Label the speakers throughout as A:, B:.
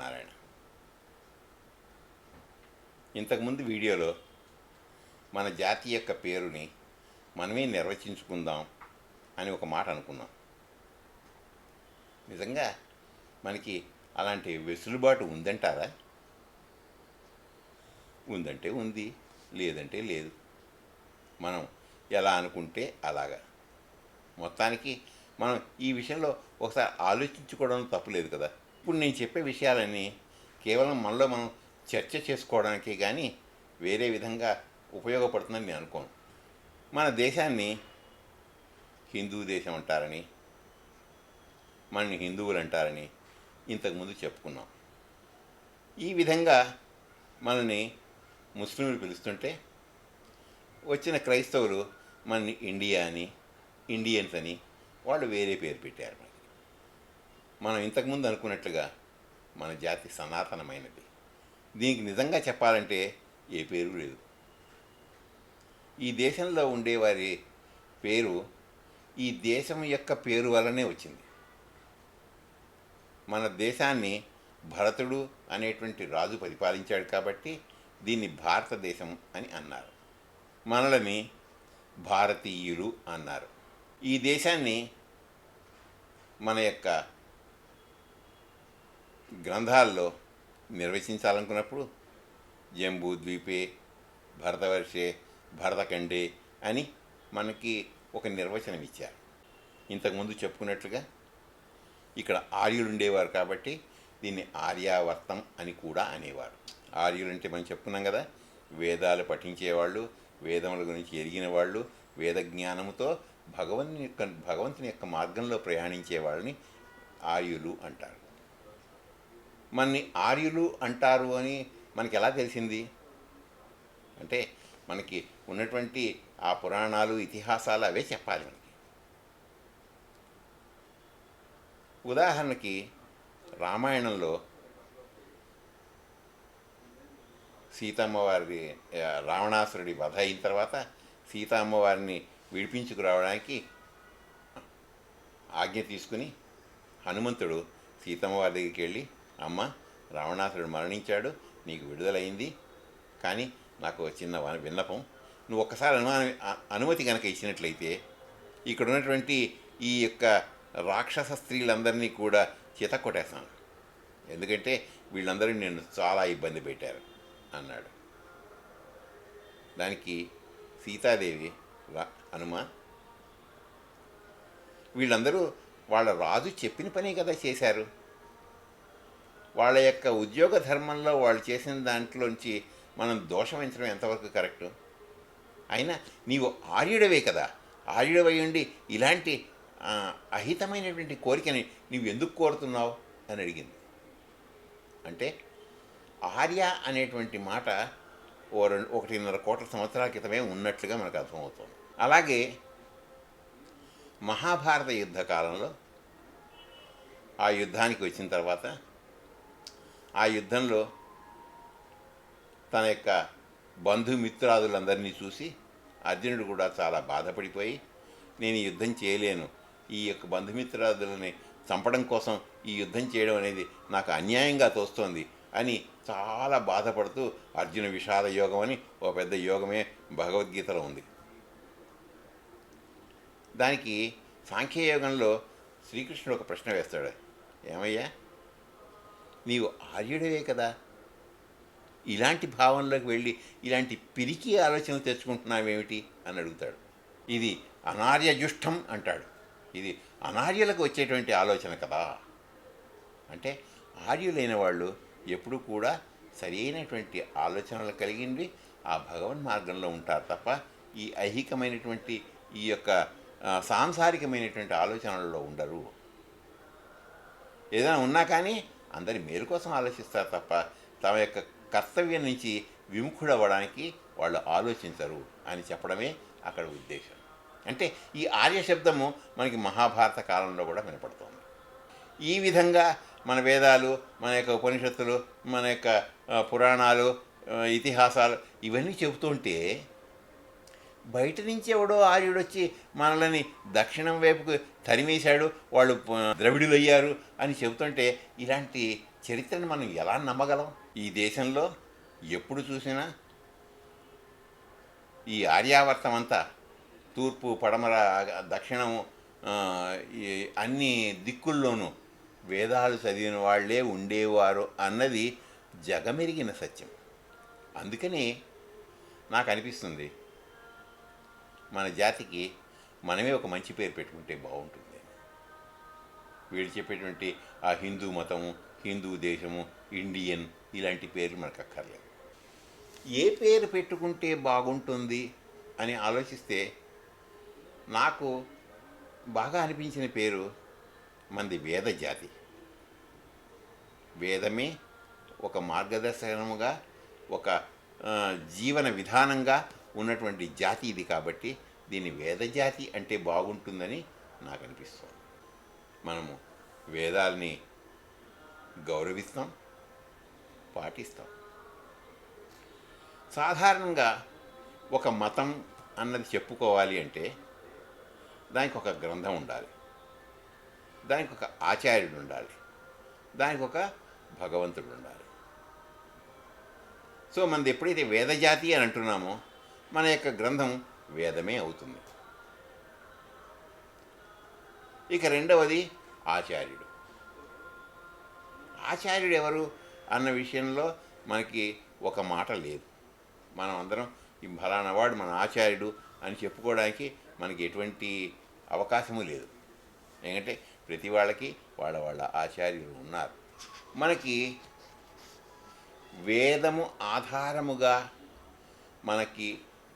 A: నారాయణ. ఇంతకుముందు వీడియోలో మన జాతి యొక్క పేరుని మనమే నిర్వచించుకుందాం అని ఒక మాట అనుకున్నాం. నిజంగా మనకి అలాంటి వెసులుబాటు ఉందంటారా? ఉందంటే ఉంది, లేదంటే లేదు. మనం ఎలా అనుకుంటే అలాగా. మొత్తానికి మనం ఈ విషయంలో ఒకసారి ఆలోచించుకోవడం తప్పులేదు కదా. ఇప్పుడు నేను చెప్పే విషయాలన్నీ కేవలం మనలో మనం చర్చ చేసుకోవడానికే కానీ వేరే విధంగా ఉపయోగపడుతుందని నేను అనుకోను. మన దేశాన్ని హిందూ దేశం అంటారని, మనని హిందువులు అంటారని ఇంతకుముందు చెప్పుకున్నాం. ఈ విధంగా మనని ముస్లింలు పిలుస్తుంటే వచ్చిన క్రైస్తవులు మనని ఇండియా అని, ఇండియన్స్ అని వాళ్ళు వేరే పేరు పెట్టారు. మనం ఇంతకుముందు అనుకున్నట్లుగా మన జాతి సనాతనమైనది. దీనికి నిజంగా చెప్పాలంటే ఏ పేరు లేదు. ఈ దేశంలో ఉండేవారి పేరు ఈ దేశం యొక్క పేరు వల్లనే వచ్చింది. మన దేశాన్ని భరతుడు అనేటువంటి రాజు పరిపాలించాడు కాబట్టి దీన్ని భారతదేశం అని అన్నారు. మనలని భారతీయులు అన్నారు. ఈ దేశాన్ని మన యొక్క గ్రంథాల్లో నిర్వచించాలనుకున్నప్పుడు జంబూ ద్వీపే, భరతవర్షే, భరతఖండే అని మనకి ఒక నిర్వచనం ఇచ్చారు. ఇంతకుముందు చెప్పుకున్నట్లుగా ఇక్కడ ఆర్యులు ఉండేవారు కాబట్టి దీన్ని ఆర్యావర్తం అని కూడా అనేవారు. ఆర్యులు అంటే మనం చెప్పుకున్నాం కదా, వేదాలు పఠించేవాళ్ళు, వేదముల గురించి ఎరిగిన వాళ్ళు, వేద జ్ఞానముతో భగవంతుని యొక్క మార్గంలో ప్రయాణించే వాళ్ళని ఆర్యులు అంటారు. మనని ఆర్యులు అంటారు అని మనకి ఎలా తెలిసింది అంటే మనకి ఉన్నటువంటి ఆ పురాణాలు, ఇతిహాసాలు అవే చెప్పాలి మనకి. ఉదాహరణకి రామాయణంలో సీతమ్మవారి రావణాసురుడి వధ అయిన తర్వాత సీతమ్మవారిని విడిపించుకురావడానికి ఆజ్ఞ తీసుకుని హనుమంతుడు సీతమ్మవారి దగ్గరికి వెళ్ళి, అమ్మ, రావణాసురుడు మరణించాడు, నీకు విడుదలైంది, కానీ నాకు చిన్న విన్నపం, నువ్వు ఒక్కసారి అనుమతి కనుక ఇచ్చినట్లయితే ఇక్కడ ఉన్నటువంటి ఈ యొక్క రాక్షస స్త్రీలందరినీ కూడా చిత కొట్టేస్తాను, ఎందుకంటే వీళ్ళందరూ నేను చాలా ఇబ్బంది పెట్టారు అన్నాడు. దానికి సీతాదేవి, హనుమ, వీళ్ళందరూ వాళ్ళ రాజు చెప్పిన పనే కదా చేశారు, వాళ్ళ యొక్క ఉద్యోగ ధర్మంలో వాళ్ళు చేసిన దాంట్లోంచి మనం దోషమించడం ఎంతవరకు కరెక్టు? అయినా నీవు ఆర్యుడవే కదా, ఆర్యుడవై ఉండి ఇలాంటి అహితమైనటువంటి కోరికని నీవు ఎందుకు కోరుతున్నావు అని అడిగింది. అంటే ఆర్య అనేటువంటి మాట 1.5 కోట్ల సంవత్సరాల క్రితమే ఉన్నట్లుగా మనకు అర్థమవుతుంది. అలాగే మహాభారత యుద్ధ కాలంలో ఆ యుద్ధానికి వచ్చిన తర్వాత ఆ యుద్ధంలో తన యొక్క బంధుమిత్రాదులందరినీ చూసి అర్జునుడు కూడా చాలా బాధపడిపోయి, నేను ఈ యుద్ధం చేయలేను, ఈ యొక్క బంధుమిత్రాదులని చంపడం కోసం ఈ యుద్ధం చేయడం అనేది నాకు అన్యాయంగా తోస్తోంది అని చాలా బాధపడుతూ అర్జున విషాద యోగం అని ఓ పెద్ద యోగమే భగవద్గీతలో ఉంది. దానికి సాంఖ్యయోగంలో శ్రీకృష్ణుడు ఒక ప్రశ్న వేస్తాడు, ఏమయ్యా, నీవు ఆర్యుడవే కదా, ఇలాంటి భావంలోకి వెళ్ళి ఇలాంటి పిరికి ఆలోచన తెచ్చుకుంటున్నావేమిటి అని అడుగుతాడు. ఇది అనార్యజుష్టం అంటాడు, ఇది అనార్యులకు వచ్చేటువంటి ఆలోచన కదా. అంటే ఆర్యులైన వాళ్ళు ఎప్పుడూ కూడా సరైనటువంటి ఆలోచనలు కలిగింది ఆ భగవన్ మార్గంలో ఉంటారు తప్ప ఈ ఐహికమైనటువంటి ఈ యొక్క సాంసారికమైనటువంటి ఆలోచనలలో ఉండరు. ఏదైనా ఉన్నా కానీ అందరి మేలు కోసం ఆలోచిస్తారు తప్ప తమ యొక్క కర్తవ్యం నుంచి విముఖుడవ్వడానికి వాళ్ళు ఆలోచించరు అని చెప్పడమే అక్కడ ఉద్దేశం. అంటే ఈ ఆర్య శబ్దము మనకి మహాభారత కాలంలో కూడా వినపడుతుంది. ఈ విధంగా మన వేదాలు, మన యొక్క ఉపనిషత్తులు, మన యొక్క పురాణాలు, ఇతిహాసాలు ఇవన్నీ చెబుతుంటే బయట నుంచి ఎవడో ఆర్యుడు వచ్చి మనల్ని దక్షిణం వైపుకు తరిమేశాడు, వాళ్ళు ద్రవిడులు అయ్యారు అని చెబుతుంటే ఇలాంటి చరిత్రను మనం ఎలా నమ్మగలం? ఈ దేశంలో ఎప్పుడు చూసినా ఈ ఆర్యావర్తం అంతా తూర్పు, పడమర, దక్షిణము, ఆ, ఈ అన్ని దిక్కుల్లోనూ వేదాలు చదివిన వాళ్ళే ఉండేవారు అన్నది జగమెరిగిన సత్యం. అందుకని నాకు అనిపిస్తుంది మన జాతికి మనమే ఒక మంచి పేరు పెట్టుకుంటే బాగుంటుంది. వీళ్ళు చెప్పేటువంటి ఆ హిందూ మతము, హిందూ దేశము, ఇండియన్ ఇలాంటి పేర్లు మనకు అక్కర్లేదు. ఏ పేరు పెట్టుకుంటే బాగుంటుంది అని ఆలోచిస్తే నాకు బాగా అనిపించిన పేరు మనది వేద జాతి. వేదమే ఒక మార్గదర్శనముగా, ఒక జీవన విధానంగా ఉన్నటువంటి జాతి ఇది. కాబట్టి దీన్ని వేదజాతి అంటే బాగుంటుందని నాకు అనిపిస్తుంది. మనము వేదాల్ని గౌరవిస్తాం, పాటిస్తాం. సాధారణంగా ఒక మతం అన్నది చెప్పుకోవాలి అంటే దానికి ఒక గ్రంథం ఉండాలి, దానికి ఒక ఆచార్యుడు ఉండాలి, దానికి ఒక భగవంతుడు ఉండాలి. సో మనది ఎప్పుడైతే వేదజాతి అని అంటున్నామో మన యొక్క గ్రంథం వేదమే అవుతుంది. ఇక రెండవది ఆచార్యుడు. ఆచార్యుడు ఎవరు అన్న విషయంలో మనకి ఒక మాట లేదు. మనం అందరం ఈ ఫలానా వాడు మన ఆచార్యుడు అని చెప్పుకోవడానికి మనకి ఎటువంటి అవకాశము లేదు. ఎందుకంటే ప్రతి వాళ్ళకి వాళ్ళ వాళ్ళ ఆచార్యులు ఉన్నారు. మనకి వేదము ఆధారముగా మనకి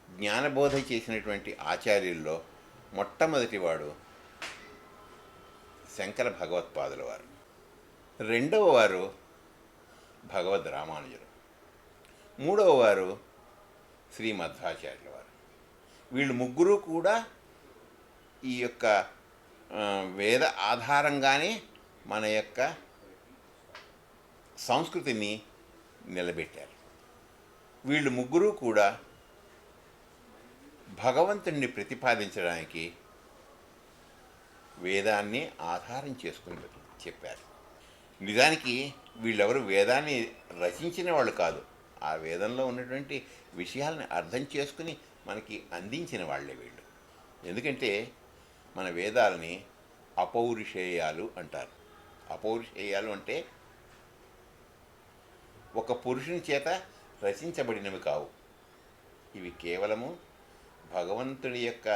A: జ్ఞానబోధ చేసినటువంటి ఆచార్యుల్లో మొట్టమొదటివాడు శంకర భగవత్పాదుల వారు, రెండవ వారు భగవద్ రామానుజులు, మూడవ వారు శ్రీ మధ్వాచార్యుల వారు. వీళ్ళు ముగ్గురు కూడా ఈ యొక్క వేద ఆధారంగానే మన యొక్క సంస్కృతిని నిలబెట్టారు. వీళ్ళు ముగ్గురు కూడా భగవంతుణ్ణి ప్రతిపాదించడానికి వేదాన్ని ఆధారం చేసుకుని చెప్పారు. నిజానికి వీళ్ళెవరు వేదాన్ని రచించిన వాళ్ళు కాదు, ఆ వేదంలో ఉన్నటువంటి విషయాలను అర్థం చేసుకుని మనకి అందించిన వాళ్ళే వీళ్ళు. ఎందుకంటే మన వేదాలని అపౌరుషేయాలు అంటారు. అపౌరుషేయాలు అంటే ఒక పురుషుని చేత రచించబడినవి కావు. ఇవి కేవలము భగవంతుడి యొక్క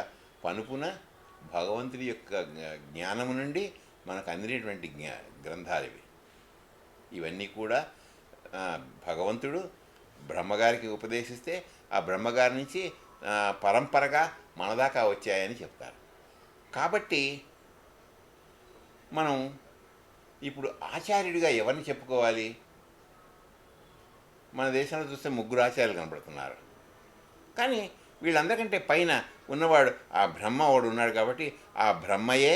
A: పనుపున, భగవంతుడి యొక్క జ్ఞానము నుండి మనకు అందినటువంటి గ్రంథాలు ఇవి. ఇవన్నీ కూడా భగవంతుడు బ్రహ్మగారికి ఉపదేశిస్తే ఆ బ్రహ్మగారి నుంచి పరంపరగా మనదాకా వచ్చాయని చెప్తారు. కాబట్టి మనం ఇప్పుడు ఆచార్యుడిగా ఎవరిని చెప్పుకోవాలి? మన దేశంలో చూస్తే ముగ్గురు ఆచార్యులు కనబడుతున్నారు. కానీ వీళ్ళందరికంటే పైన ఉన్నవాడు ఆ బ్రహ్మ వాడు ఉన్నాడు. కాబట్టి ఆ బ్రహ్మయే,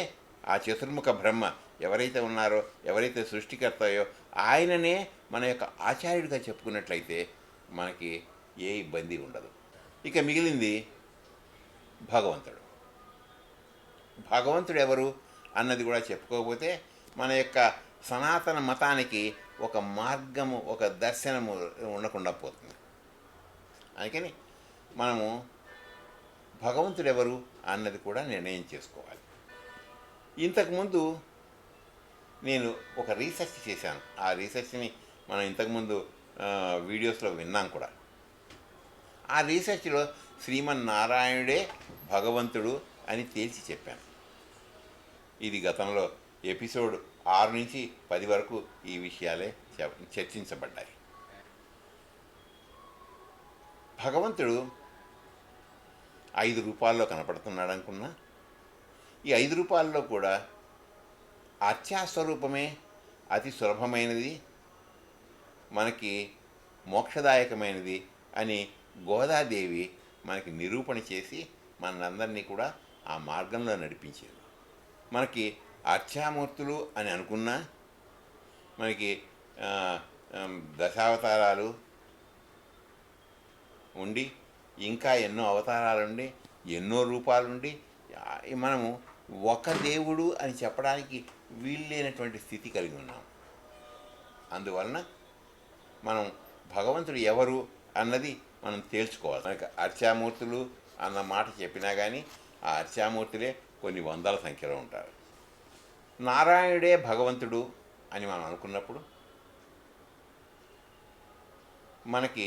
A: ఆ చతుర్ముఖ బ్రహ్మ ఎవరైతే ఉన్నారో, ఎవరైతే సృష్టికర్తయో ఆయననే మన యొక్క ఆచార్యుడిగా చెప్పుకున్నట్లయితే మనకి ఏ ఇబ్బంది ఉండదు. ఇక మిగిలింది భగవంతుడు. భగవంతుడు ఎవరు అన్నది కూడా చెప్పుకోకపోతే మన యొక్క సనాతన మతానికి ఒక మార్గము, ఒక దర్శనము ఉండకుండా పోతుంది. అందుకని మనము భగవంతుడు ఎవరు అన్నది కూడా నిర్ణయం చేసుకోవాలి. ఇంతకుముందు నేను ఒక రీసెర్చ్ చేశాను. ఆ రీసెర్చ్ని మనం ఇంతకుముందు వీడియోస్లో విన్నాం కూడా. ఆ రీసెర్చ్లో శ్రీమన్నారాయణుడే భగవంతుడు అని తేల్చి చెప్పాను. ఇది గతంలో ఎపిసోడ్ 6 నుంచి 10 వరకు ఈ విషయాలే చర్చించబడ్డాయి. భగవంతుడు 5 రూపాల్లో కనపడుతున్నాడు అనుకున్నా, ఈ 5 రూపాల్లో కూడా అర్చాస్వరూపమే అతి సులభమైనది, మనకి మోక్షదాయకమైనది అని గోదాదేవి మనకి నిరూపణ చేసి మనందరినీ కూడా ఆ మార్గంలో నడిపించేది. మనకి అర్చామూర్తులు అని అనుకున్నా, మనకి దశావతారాలు ఉండి ఇంకా ఎన్నో అవతారాలుండి ఎన్నో రూపాలుండి మనము ఒక దేవుడు అని చెప్పడానికి వీల్లేనటువంటి స్థితి కలిగి ఉన్నాం. అందువలన మనం భగవంతుడు ఎవరు అన్నది మనం తేల్చుకోవాలి. మనకి అర్చామూర్తులు అన్న మాట చెప్పినా కానీ ఆ అర్చామూర్తులే కొన్ని వందల సంఖ్యలో ఉంటారు. నారాయణుడే భగవంతుడు అని మనం అనుకున్నప్పుడు మనకి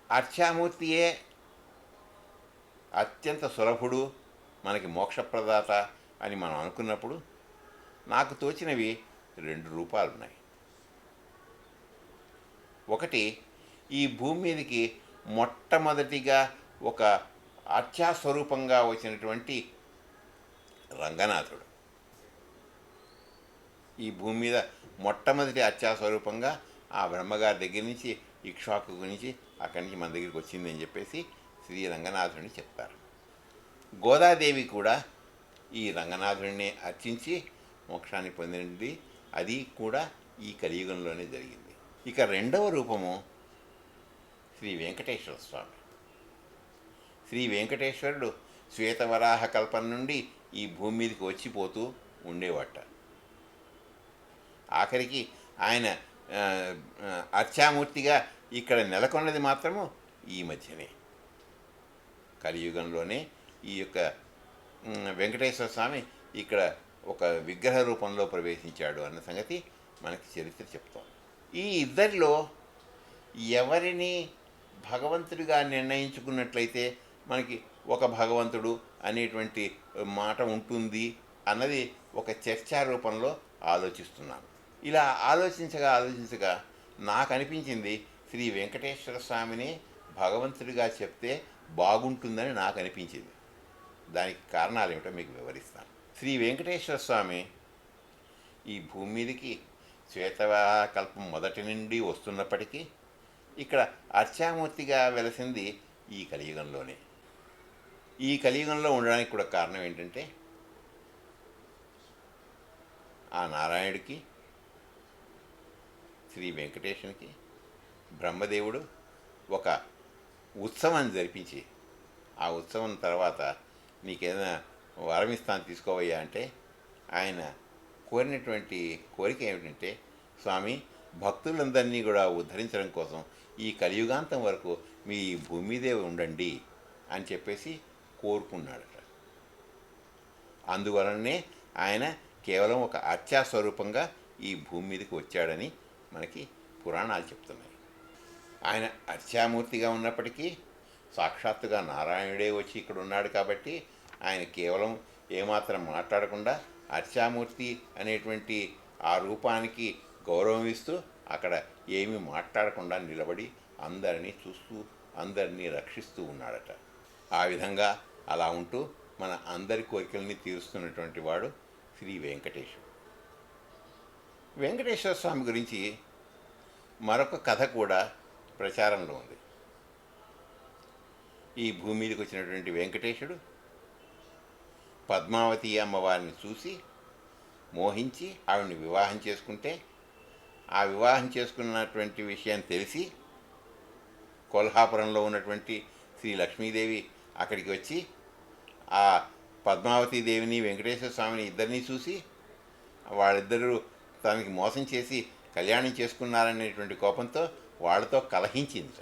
A: అర్చామూర్తియే అత్యంత సులభుడు, మనకి మోక్షప్రదాత అని మనం అనుకున్నప్పుడు నాకు తోచినవి 2 రూపాలు ఉన్నాయి. ఒకటి, ఈ భూమి మీదకి మొట్టమొదటిగా ఒక అర్చాస్వరూపంగా వచ్చినటువంటి రంగనాథుడు. ఈ భూమి మీద మొట్టమొదటి అర్చాస్వరూపంగా ఆ బ్రహ్మగారి దగ్గర నుంచి ఇక్ష్వాకు గురించి అక్కడి నుంచి మన దగ్గరికి వచ్చిందని చెప్పేసి శ్రీ రంగనాథుడిని చెప్తారు. గోదాదేవి కూడా ఈ రంగనాథుడిని అర్చించి మోక్షాన్ని పొందినది. అది కూడా ఈ కలియుగంలోనే జరిగింది. ఇక రెండవ రూపము శ్రీ వెంకటేశ్వర స్వామి. శ్రీ వెంకటేశ్వరుడు శ్వేతవరాహ కల్పన నుండి ఈ భూమి మీదకి వచ్చిపోతూ ఉండేవాట. ఆఖరికి ఆయన అర్చామూర్తిగా ఇక్కడ నెలకొన్నది మాత్రము ఈ మధ్యనే, కలియుగంలోనే ఈ యొక్క వెంకటేశ్వర స్వామి ఇక్కడ ఒక విగ్రహ రూపంలో ప్రవేశించాడు అన్న సంగతి మనకి చరిత్ర చెప్తోంది. ఈ ఇద్దరిలో ఎవరిని భగవంతుడిగా నిర్ణయించుకున్నట్లయితే మనకి ఒక భగవంతుడు అనేటువంటి మాట ఉంటుంది అన్నది ఒక చర్చా రూపంలో ఆలోచిస్తున్నాను. ఇలా ఆలోచించగా నాకు అనిపించింది శ్రీ వెంకటేశ్వర స్వామిని భగవంతుడిగా చెప్తే బాగుంటుందని నాకు అనిపించింది. దానికి కారణాలు ఏమిటో మీకు వివరిస్తాను. శ్రీ వెంకటేశ్వర స్వామి ఈ భూమి మీదకి శ్వేతకల్పం మొదటి నుండి వస్తున్నప్పటికీ ఇక్కడ అర్చామూర్తిగా వెలసింది ఈ కలియుగంలోనే. ఈ కలియుగంలో ఉండడానికి కూడా కారణం ఏంటంటే ఆ నారాయణుడికి, శ్రీ వెంకటేశ్వరునికి బ్రహ్మదేవుడు ఒక ఉత్సవం జరిపించి ఆ ఉత్సవం తర్వాత నీకేదైనా వరమిస్తాను తీసుకోవయ్యా అంటే ఆయన కోరినటువంటి కోరిక ఏమిటంటే, స్వామి భక్తులందరినీ కూడా ఉద్ధరించడం కోసం ఈ కలియుగాంతం వరకు మీ భూమి మీదే ఉండండి అని చెప్పేసి కోరుకున్నాడట. అందువలనే ఆయన కేవలం ఒక అర్చాస్వరూపంగా ఈ భూమి మీదకి వచ్చాడని మనకి పురాణాలు చెప్తున్నాయి. ఆయన అర్చామూర్తిగా ఉన్నప్పటికీ సాక్షాత్తుగా నారాయణుడే వచ్చి ఇక్కడ ఉన్నాడు కాబట్టి ఆయన కేవలం ఏమాత్రం మాట్లాడకుండా అర్చామూర్తి అనేటువంటి ఆ రూపానికి గౌరవం ఇస్తూ అక్కడ ఏమీ మాట్లాడకుండా నిలబడి అందరినీ చూస్తూ అందరినీ రక్షిస్తూ ఉన్నాడట. ఆ విధంగా అలా ఉంటూ మన అందరి కోరికల్ని తీరుస్తున్నటువంటి వాడు శ్రీ వెంకటేశ్వరుడు. వెంకటేశ్వర స్వామి గురించి మరొక కథ కూడా ప్రచారంలో ఉంది. ఈ భూమి మీదకి వచ్చినటువంటి వెంకటేశుడు పద్మావతి అమ్మవారిని చూసి మోహించి ఆవిడని వివాహం చేసుకుంటే, ఆ వివాహం చేసుకున్నటువంటి విషయం తెలిసి కొల్హాపురంలో ఉన్నటువంటి శ్రీ లక్ష్మీదేవి అక్కడికి వచ్చి ఆ పద్మావతి దేవిని వెంకటేశ్వర స్వామిని ఇద్దరినీ చూసి వాళ్ళిద్దరూ తనకి మోసం చేసి కళ్యాణం చేసుకున్నారనేటువంటి కోపంతో వాళ్ళతో కలహించింది.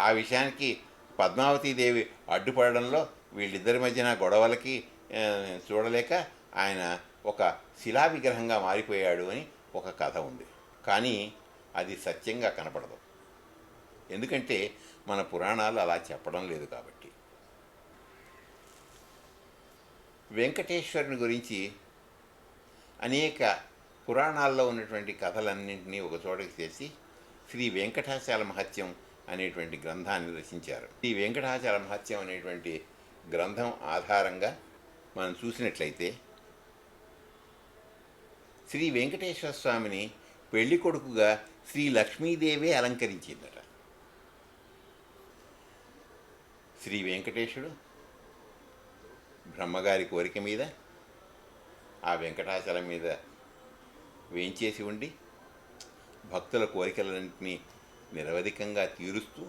A: ఆ విషయానికి పద్మావతీదేవి అడ్డుపడడంలో వీళ్ళిద్దరి మధ్యన గొడవలకి చూడలేక ఆయన ఒక శిలా విగ్రహంగా మారిపోయాడు అని ఒక కథ ఉంది. కానీ అది సత్యంగా కనపడదు. ఎందుకంటే మన పురాణాలు అలా చెప్పడం లేదు కాబట్టి. వెంకటేశ్వరుని గురించి అనేక పురాణాల్లో ఉన్నటువంటి కథలన్నింటినీ ఒక చోటకి చేసి శ్రీ వెంకటాచల మహత్యం అనేటువంటి గ్రంథాన్ని రచించారు. ఈ వెంకటాచల మహత్యం అనేటువంటి గ్రంథం ఆధారంగా మనం చూసినట్లయితే శ్రీ వెంకటేశ్వర స్వామిని పెళ్లి కొడుకుగా శ్రీ లక్ష్మీదేవి అలంకరించిందట. శ్రీ వెంకటేశుడు బ్రహ్మగారి కోరిక మీద ఆ వెంకటాచలం మీద వేంచేసి ఉండి భక్తుల కోరికలన్నింటినీ నిరవధికంగా తీరుస్తూ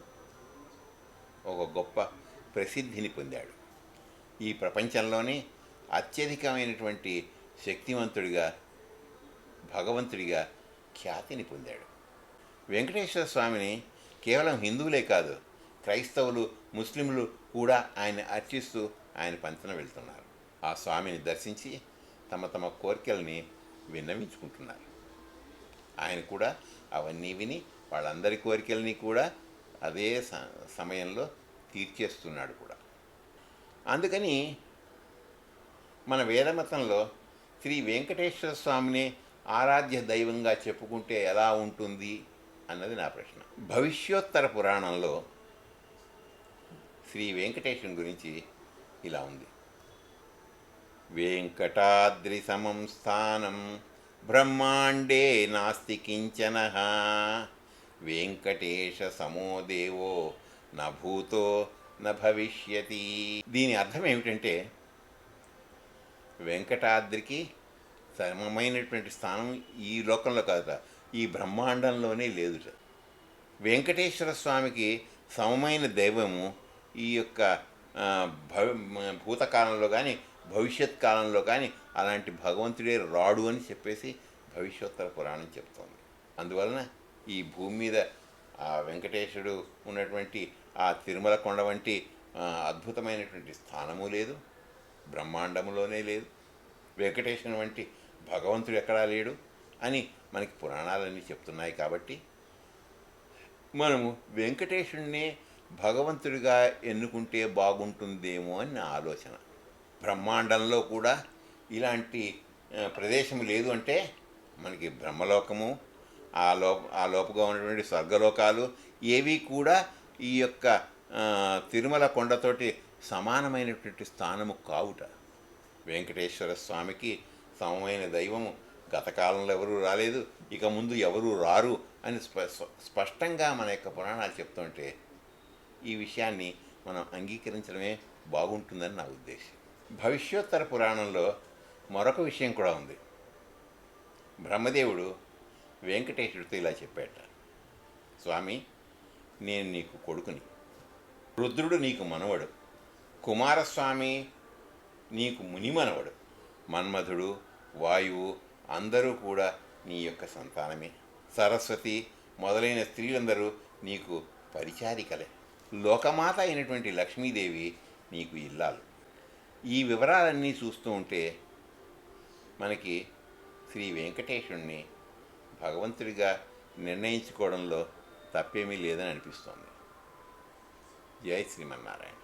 A: ఒక గొప్ప ప్రసిద్ధిని పొందాడు. ఈ ప్రపంచంలోనే అత్యధికమైనటువంటి శక్తివంతుడిగా భగవంతుడిగా ఖ్యాతిని పొందాడు. వెంకటేశ్వర స్వామిని కేవలం హిందువులే కాదు, క్రైస్తవులు, ముస్లింలు కూడా ఆయన అర్చిస్తూ ఆయన పంచన వెళ్తున్నారు. ఆ స్వామిని దర్శించి తమ తమ కోరికల్ని విన్నవించుకుంటున్నారు. ఆయన కూడా అవన్నీ విని వాళ్ళందరి కోరికల్ని కూడా అదే సమయంలో తీర్చేస్తున్నాడు కూడా. అందుకని మన వేదమతంలో శ్రీ వెంకటేశ్వర స్వామిని ఆరాధ్య దైవంగా చెప్పుకుంటే ఎలా ఉంటుంది అన్నది నా ప్రశ్న. భవిష్యోత్తర పురాణంలో శ్రీ వెంకటేశ్వరుని గురించి ఇలా ఉంది. వెంకటాద్రి సమం స్థానం బ్రహ్మాండే నాస్తి కించన వెంకటేశ సమో దేవో న భూతో న భవిష్యతి. దీని అర్థం ఏమిటంటే, వెంకటాద్రికి సమమైనటువంటి స్థానం ఈ లోకంలో కాదుట, ఈ బ్రహ్మాండంలోనే లేదుట. వెంకటేశ్వర స్వామికి సమమైన దైవము ఈ యొక్క భూతకాలంలో కానీ భవిష్యత్ కాలంలో కానీ అలాంటి భగవంతుడే రాడు అని చెప్పేసి భవిష్యోత్తర పురాణం చెప్తోంది. అందువలన ఈ భూమి మీద ఆ వెంకటేశ్వరుడు ఉన్నటువంటి ఆ తిరుమల కొండ వంటి అద్భుతమైనటువంటి స్థానము లేదు, బ్రహ్మాండములోనే లేదు. వెంకటేశ్వరుని వంటి భగవంతుడు ఎక్కడా లేడు అని మనకి పురాణాలన్నీ చెప్తున్నాయి. కాబట్టి మనము వెంకటేశ్వరుణ్ణే భగవంతుడిగా ఎన్నుకుంటే బాగుంటుందేమో అని నా ఆలోచన. బ్రహ్మాండంలో కూడా ఇలాంటి ప్రదేశం లేదు అంటే మనకి బ్రహ్మలోకము, ఆ లోపుగా ఉన్నటువంటి స్వర్గలోకాలు ఏవి కూడా ఈ యొక్క తిరుమల కొండతోటి సమానమైనటువంటి స్థానము కావుట. వెంకటేశ్వర స్వామికి సమమైన దైవము గతకాలంలో ఎవరూ రాలేదు, ఇక ముందు ఎవరూ రారు అని స్పష్టంగా మన యొక్క పురాణాలు చెప్తుంటే ఈ విషయాన్ని మనం అంగీకరించడమే బాగుంటుందని నా ఉద్దేశం. భవిష్యోత్తర పురాణంలో మరొక విషయం కూడా ఉంది. బ్రహ్మదేవుడు వెంకటేశ్వరుడితో ఇలా చెప్పాట, స్వామి, నేను నీకు కొడుకుని, రుద్రుడు నీకు మనవడు, కుమారస్వామి నీకు మునిమనవడు, మన్మధుడు, వాయువు అందరూ కూడా నీ యొక్క సంతానమే, సరస్వతి మొదలైన స్త్రీలందరూ నీకు పరిచారికలే, లోకమాత అయినటువంటి లక్ష్మీదేవి నీకు ఇల్లాలు. ఈ వివరాలన్నీ చూస్తూ ఉంటే మనకి శ్రీ వెంకటేశ్వరుణ్ణి భగవంతుడిగా నిర్ణయించుకోవడంలో తప్పేమీ లేదని అనిపిస్తోంది. జై శ్రీమన్నారాయణ.